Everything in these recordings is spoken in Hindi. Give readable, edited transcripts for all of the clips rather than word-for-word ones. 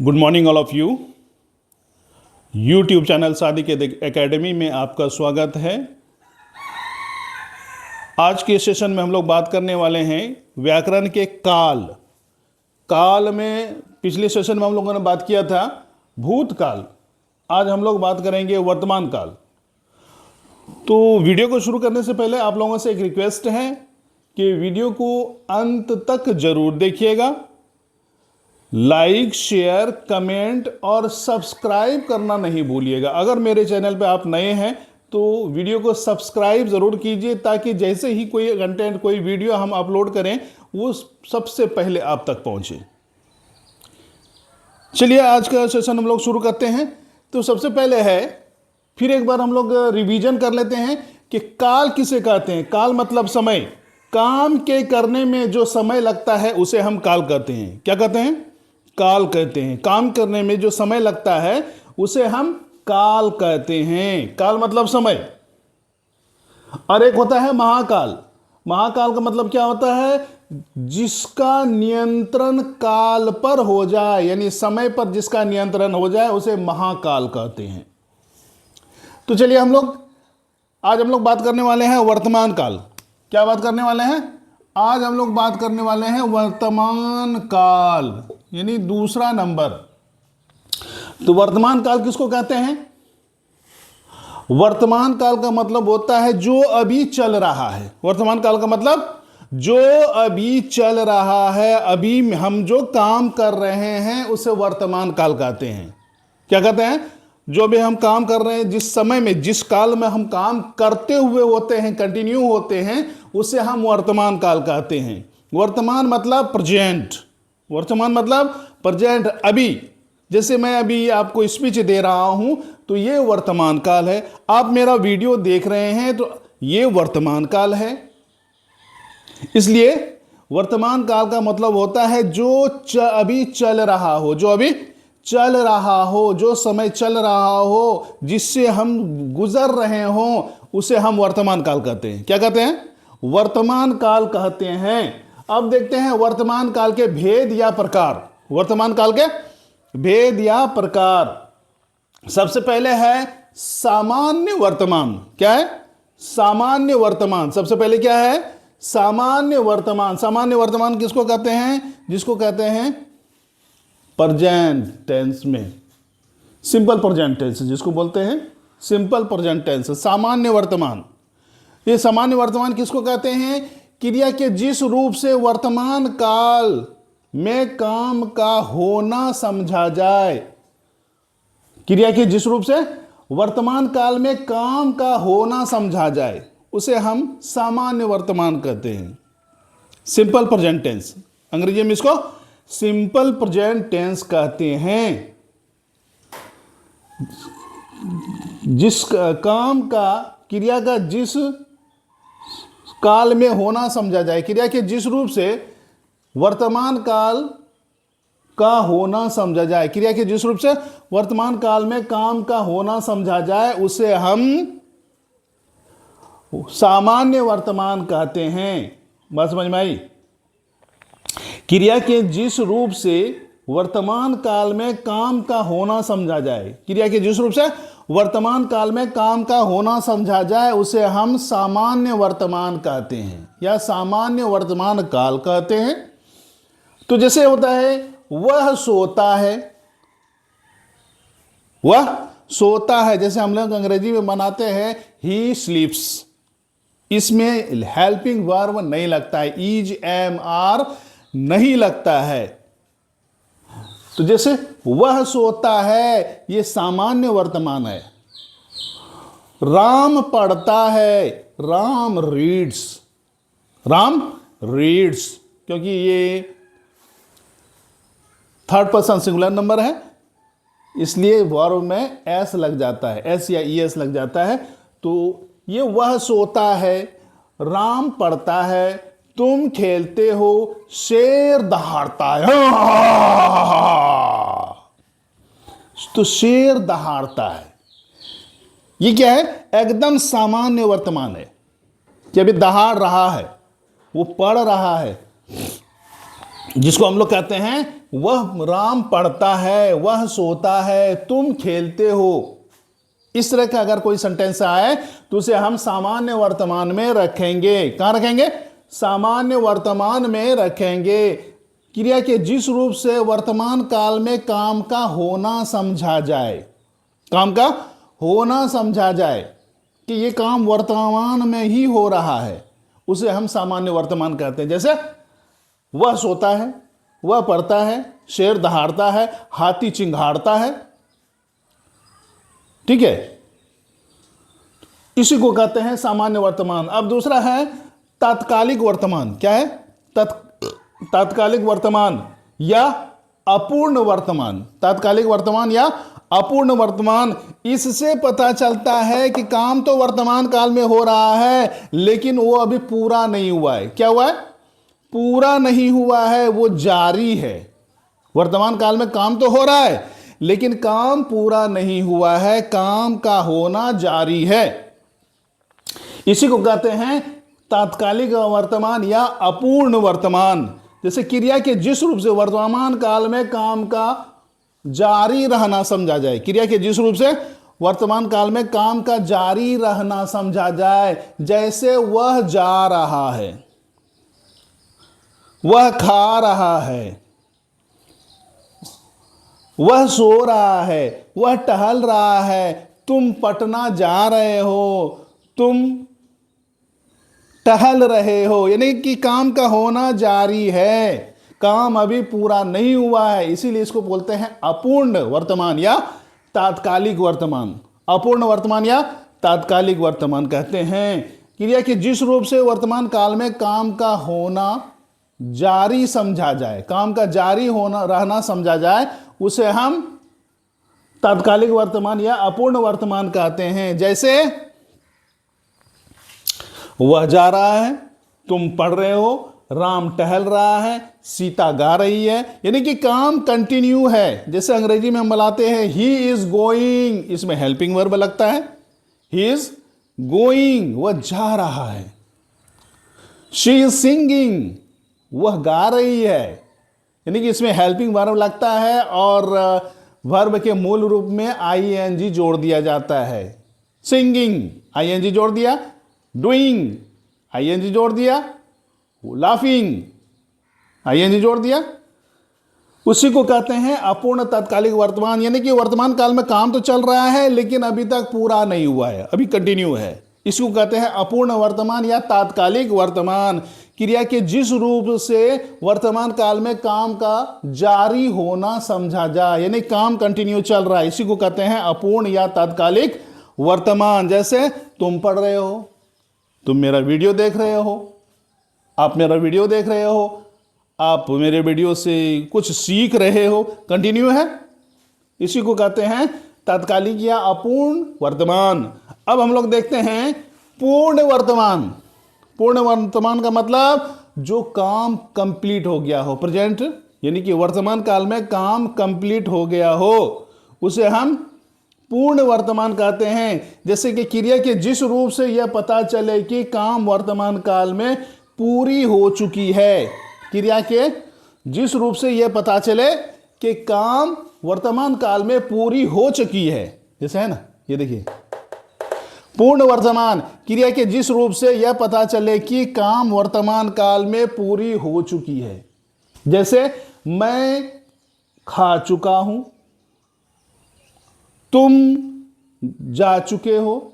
Good morning all of you. YouTube channel Sadiq academy में आपका स्वागत है। आज के सेशन में हम लोग बात करने वाले हैं व्याकरण के काल। काल में पिछले सेशन में हम लोगों ने बात किया था भूतकाल। आज हम लोग बात करेंगे वर्तमान काल। तो वीडियो को शुरू करने से पहले आप लोगों से एक रिक्वेस्ट है कि वीडियो को अंत तक जरूर देखिएगा। लाइक, शेयर, कमेंट और सब्सक्राइब करना नहीं भूलिएगा। अगर मेरे चैनल पे आप नए हैं तो वीडियो को सब्सक्राइब ज़रूर कीजिए, ताकि जैसे ही कोई कंटेंट, कोई वीडियो हम अपलोड करें वो सबसे पहले आप तक पहुंचे। चलिए आज का सेशन हम लोग शुरू करते हैं। तो सबसे पहले है, फिर एक बार हम लोग रिवीजन कर लेते हैं कि काल किसे कहते हैं। काल मतलब समय। काम के करने में जो समय लगता है उसे हम काल कहते हैं। क्या कहते हैं? काल कहते हैं। काम करने में जो समय लगता है उसे हम काल कहते हैं। काल मतलब समय। और एक होता है महाकाल। महाकाल का मतलब क्या होता है? जिसका नियंत्रण काल पर हो जाए, यानी समय पर जिसका नियंत्रण हो जाए उसे महाकाल कहते हैं। तो चलिए आज हम लोग बात करने वाले हैं वर्तमान काल। क्या बात करने वाले हैं? आज हम लोग बात करने वाले हैं वर्तमान काल, यानी दूसरा नंबर। तो वर्तमान काल किसको कहते हैं? वर्तमान काल का मतलब होता है जो अभी चल रहा है। वर्तमान काल का मतलब जो अभी चल रहा है, अभी हम जो काम कर रहे हैं उसे वर्तमान काल कहते हैं। क्या कहते हैं? जो भी हम काम कर रहे हैं, जिस समय में, जिस काल में हम काम करते हुए होते हैं, कंटिन्यू होते हैं, उसे हम वर्तमान काल कहते हैं। वर्तमान मतलब प्रेजेंट। वर्तमान मतलब प्रेजेंट, अभी। जैसे मैं अभी आपको स्पीच दे रहा हूं तो ये वर्तमान काल है। आप मेरा वीडियो देख रहे हैं तो ये वर्तमान काल है। इसलिए वर्तमान काल का मतलब होता है जो अभी चल रहा हो, जो अभी चल रहा हो, जो समय चल रहा हो, जिससे हम गुजर रहे हो, उसे हम वर्तमान काल कहते हैं। क्या कहते हैं? वर्तमान काल कहते हैं। अब देखते हैं वर्तमान काल के भेद या प्रकार। वर्तमान काल के भेद या प्रकार। सबसे पहले है सामान्य वर्तमान। क्या है? सामान्य वर्तमान। सबसे पहले क्या है? सामान्य वर्तमान। सामान्य वर्तमान किसको कहते हैं? जिसको कहते हैं प्रेजेंट टेंस में, सिंपल प्रेजेंट टेंस जिसको बोलते हैं सिंपल प्रेजेंट टेंस, सामान्य वर्तमान। ये सामान्य वर्तमान किसको कहते हैं? क्रिया के जिस रूप से वर्तमान काल में काम का होना समझा जाए। क्रिया के जिस रूप से वर्तमान काल में काम का होना समझा जाए उसे हम सामान्य वर्तमान कहते हैं। सिंपल प्रेजेंट टेंस, अंग्रेजी में इसको सिंपल प्रेजेंट टेंस कहते हैं। जिस काम का, क्रिया का जिस काल में होना समझा जाए, क्रिया के जिस रूप से वर्तमान काल का होना समझा जाए, क्रिया के जिस रूप से वर्तमान काल में काम का होना समझा जाए उसे हम सामान्य वर्तमान कहते हैं। बात समझ में आई? क्रिया के जिस रूप से वर्तमान काल में काम का होना समझा जाए, क्रिया के जिस रूप से वर्तमान काल में काम का होना समझा जाए उसे हम सामान्य वर्तमान कहते हैं या सामान्य वर्तमान काल कहते हैं। तो जैसे होता है वह सोता है, वह सोता है। जैसे हम लोग अंग्रेजी में बनाते हैं ही स्लीप्स, इसमें हेल्पिंग वर्ब नहीं लगता है, इज, एम, आर नहीं लगता है। तो जैसे वह सोता है, ये सामान्य वर्तमान है। राम पढ़ता है, राम रीड्स, राम रीड्स, क्योंकि ये थर्ड पर्सन सिंगुलर नंबर है, इसलिए वर्ब में एस लग जाता है, एस या ई एस लग जाता है। तो ये वह सोता है, राम पढ़ता है, तुम खेलते हो, शेर दहाड़ता है। तो शेर दहाड़ता है, ये क्या है? एकदम सामान्य वर्तमान है कि अभी दहाड़ रहा है, वो पढ़ रहा है। जिसको हम लोग कहते हैं वह राम पढ़ता है, वह सोता है, तुम खेलते हो। इस तरह का अगर कोई सेंटेंस आए तो उसे हम सामान्य वर्तमान में रखेंगे। कहां रखेंगे? सामान्य वर्तमान में रखेंगे। क्रिया के जिस रूप से वर्तमान काल में काम का होना समझा जाए, काम का होना समझा जाए कि यह काम वर्तमान में ही हो रहा है, उसे हम सामान्य वर्तमान कहते हैं। जैसे वह सोता है, वह पढ़ता है, शेर दहाड़ता है, हाथी चिंघाड़ता है। ठीक है, इसी को कहते हैं सामान्य वर्तमान। अब दूसरा है तात्कालिक वर्तमान। क्या है? तात्कालिक वर्तमान या अपूर्ण वर्तमान। तात्कालिक वर्तमान या अपूर्ण वर्तमान। इससे पता चलता है कि काम तो वर्तमान काल में हो रहा है लेकिन वो अभी पूरा नहीं हुआ है। क्या हुआ है? पूरा नहीं हुआ है, वो जारी है। वर्तमान काल में काम तो हो रहा है लेकिन काम पूरा नहीं हुआ है, काम का होना जारी है। इसी को कहते हैं तात्कालिक वर्तमान या अपूर्ण वर्तमान। जैसे क्रिया के जिस रूप से वर्तमान काल में काम का जारी रहना समझा जाए, क्रिया के जिस रूप से वर्तमान काल में काम का जारी रहना समझा जाए। जैसे वह जा रहा है, वह खा रहा है, वह सो रहा है, वह टहल रहा है, तुम पटना जा रहे हो, तुम टहल रहे हो। यानी कि काम का होना जारी है, काम अभी पूरा नहीं हुआ है। इसीलिए इसको बोलते हैं अपूर्ण वर्तमान या तात्कालिक वर्तमान। अपूर्ण वर्तमान या तात्कालिक वर्तमान कहते हैं क्रिया के जिस रूप से वर्तमान काल में काम का होना जारी समझा जाए, काम का जारी होना रहना समझा जाए, उसे हम तात्कालिक वर्तमान या अपूर्ण वर्तमान कहते हैं। जैसे वह जा रहा है, तुम पढ़ रहे हो, राम टहल रहा है, सीता गा रही है। यानी कि काम कंटिन्यू है। जैसे अंग्रेजी में हम बुलाते हैं ही इज गोइंग, इसमें हेल्पिंग वर्ब लगता है। ही इज गोइंग, वह जा रहा है। शी इज सिंगिंग, वह गा रही है। यानी कि इसमें हेल्पिंग वर्ब लगता है और वर्ब के मूल रूप में आईएनजी जोड़ दिया जाता है। सिंगिंग आईएनजी जोड़ दिया, डूइंग आईएनजी जोड़ दिया, लाफिंग आईएनजी जोड़ दिया। उसी को कहते हैं अपूर्ण तात्कालिक वर्तमान। यानी कि वर्तमान काल में काम तो चल रहा है लेकिन अभी तक पूरा नहीं हुआ है, अभी कंटिन्यू है। इसको कहते हैं अपूर्ण वर्तमान या तात्कालिक वर्तमान। क्रिया के जिस रूप से वर्तमान काल में काम का जारी होना समझा जाए, यानी काम कंटिन्यू चल रहा है, इसी को कहते हैं अपूर्ण या तात्कालिक वर्तमान। जैसे तुम पढ़ रहे हो, तुम मेरा वीडियो देख रहे हो, आप मेरा वीडियो देख रहे हो, आप मेरे वीडियो से कुछ सीख रहे हो, कंटिन्यू है। इसी को कहते हैं तात्कालिक या अपूर्ण वर्तमान। अब हम लोग देखते हैं पूर्ण वर्तमान। पूर्ण वर्तमान का मतलब जो काम कंप्लीट हो गया हो, प्रेजेंट यानी कि वर्तमान काल में काम कंप्लीट हो गया हो, उसे हम पूर्ण वर्तमान कहते हैं। जैसे कि क्रिया के जिस रूप से यह पता चले कि काम वर्तमान काल में पूरी हो चुकी है। क्रिया के जिस रूप से यह पता चले कि काम वर्तमान काल में पूरी हो चुकी है। जैसे है ना, ये देखिए पूर्ण वर्तमान, क्रिया के जिस रूप से यह पता चले कि काम वर्तमान काल में पूरी हो चुकी है। जैसे मैं खा चुका हूं, तुम जा चुके हो,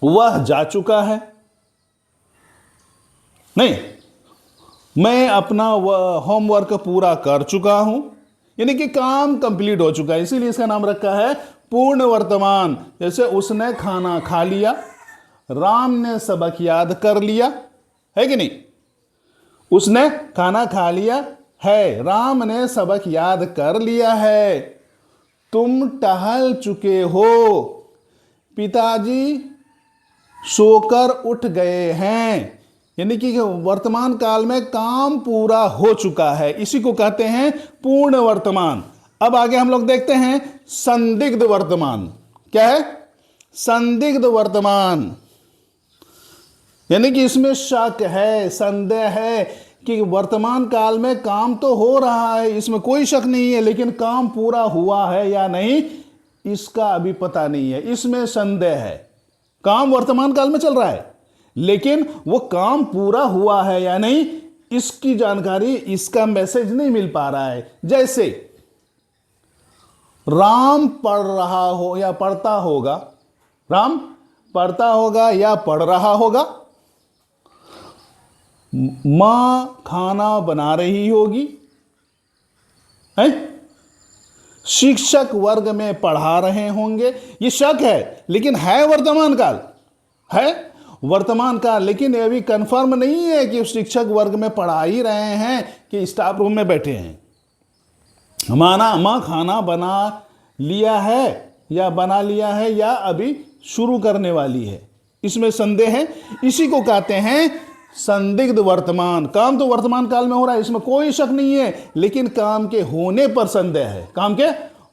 वह जा चुका है। नहीं, मैं अपना होमवर्क पूरा कर चुका हूं, यानी कि काम कंप्लीट हो चुका है, इसीलिए इसका नाम रखा है पूर्ण वर्तमान। जैसे उसने खाना खा लिया, राम ने सबक याद कर लिया, है कि नहीं? उसने खाना खा लिया है, राम ने सबक याद कर लिया है। तुम टहल चुके हो, पिताजी सोकर उठ गए हैं। यानी कि वर्तमान काल में काम पूरा हो चुका है, इसी को कहते हैं पूर्ण वर्तमान। अब आगे हम लोग देखते हैं संदिग्ध वर्तमान। क्या है? संदिग्ध वर्तमान, यानी कि इसमें शक है, संदेह है कि वर्तमान काल में काम तो हो रहा है, इसमें कोई शक नहीं है, लेकिन काम पूरा हुआ है या नहीं इसका अभी पता नहीं है, इसमें संदेह है। काम वर्तमान काल में चल रहा है, लेकिन वो काम पूरा हुआ है या नहीं इसकी जानकारी, इसका मैसेज नहीं मिल पा रहा है। जैसे राम पढ़ रहा हो या पढ़ता होगा, राम पढ़ता होगा या पढ़ रहा होगा, मां खाना बना रही होगी, है? शिक्षक वर्ग में पढ़ा रहे होंगे। ये शक है, लेकिन है वर्तमान काल, है वर्तमान काल, लेकिन ये भी कंफर्म नहीं है कि शिक्षक वर्ग में पढ़ा ही रहे हैं कि स्टाफ रूम में बैठे हैं। मां खाना बना लिया है या अभी शुरू करने वाली है, इसमें संदेह है। इसी को कहते हैं संदिग्ध वर्तमान। काम तो वर्तमान काल में हो रहा है, इसमें कोई शक नहीं है, लेकिन काम के होने पर संदेह है। काम के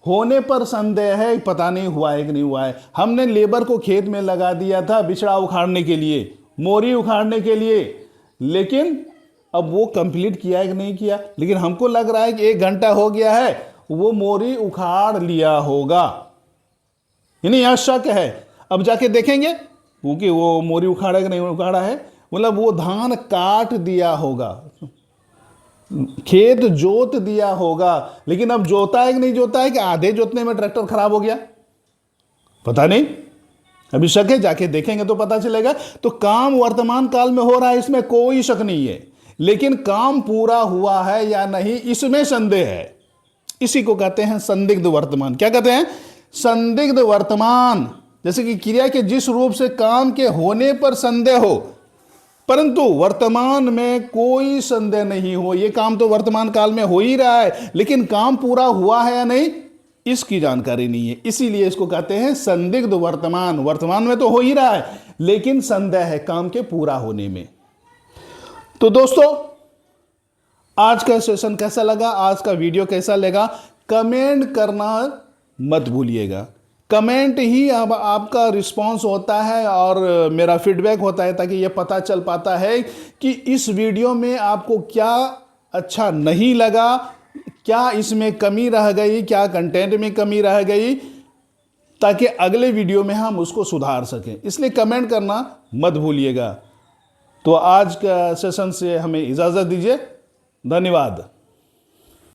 होने पर संदेह है, पता नहीं हुआ है कि नहीं हुआ है। हमने लेबर को खेत में लगा दिया था बिचड़ा उखाड़ने के लिए, मोरी उखाड़ने के लिए, लेकिन अब वो कंप्लीट किया है कि नहीं किया, लेकिन हमको लग रहा है कि 1 घंटा हो गया है, वो मोरी उखाड़ लिया होगा, यानी यह शक है। अब जाके देखेंगे क्योंकि वो मोरी उखाड़ा कि नहीं उखाड़ा है, मतलब वो धान काट दिया होगा, खेत जोत दिया होगा, लेकिन अब जोता है कि नहीं जोता है, कि आधे जोतने में ट्रैक्टर खराब हो गया, पता नहीं, अभी शक है, जाके देखेंगे तो पता चलेगा। तो काम वर्तमान काल में हो रहा है, इसमें कोई शक नहीं है, लेकिन काम पूरा हुआ है या नहीं इसमें संदेह है। इसी को कहते हैं संदिग्ध वर्तमान। क्या कहते हैं? संदिग्ध वर्तमान। जैसे कि क्रिया के जिस रूप से काम के होने पर संदेह हो, परंतु वर्तमान में कोई संदेह नहीं हो, यह काम तो वर्तमान काल में हो ही रहा है, लेकिन काम पूरा हुआ है या नहीं इसकी जानकारी नहीं है, इसीलिए इसको कहते हैं संदिग्ध वर्तमान। वर्तमान में तो हो ही रहा है, लेकिन संदेह है काम के पूरा होने में। तो दोस्तों, आज का सेशन कैसा लगा, आज का वीडियो कैसा लगा, कमेंट करना मत भूलिएगा। कमेंट ही अब आपका रिस्पांस होता है और मेरा फीडबैक होता है, ताकि ये पता चल पाता है कि इस वीडियो में आपको क्या अच्छा नहीं लगा, क्या इसमें कमी रह गई, क्या कंटेंट में कमी रह गई, ताकि अगले वीडियो में हम उसको सुधार सकें। इसलिए कमेंट करना मत भूलिएगा। तो आज का सेशन से हमें इजाज़त दीजिए। धन्यवाद।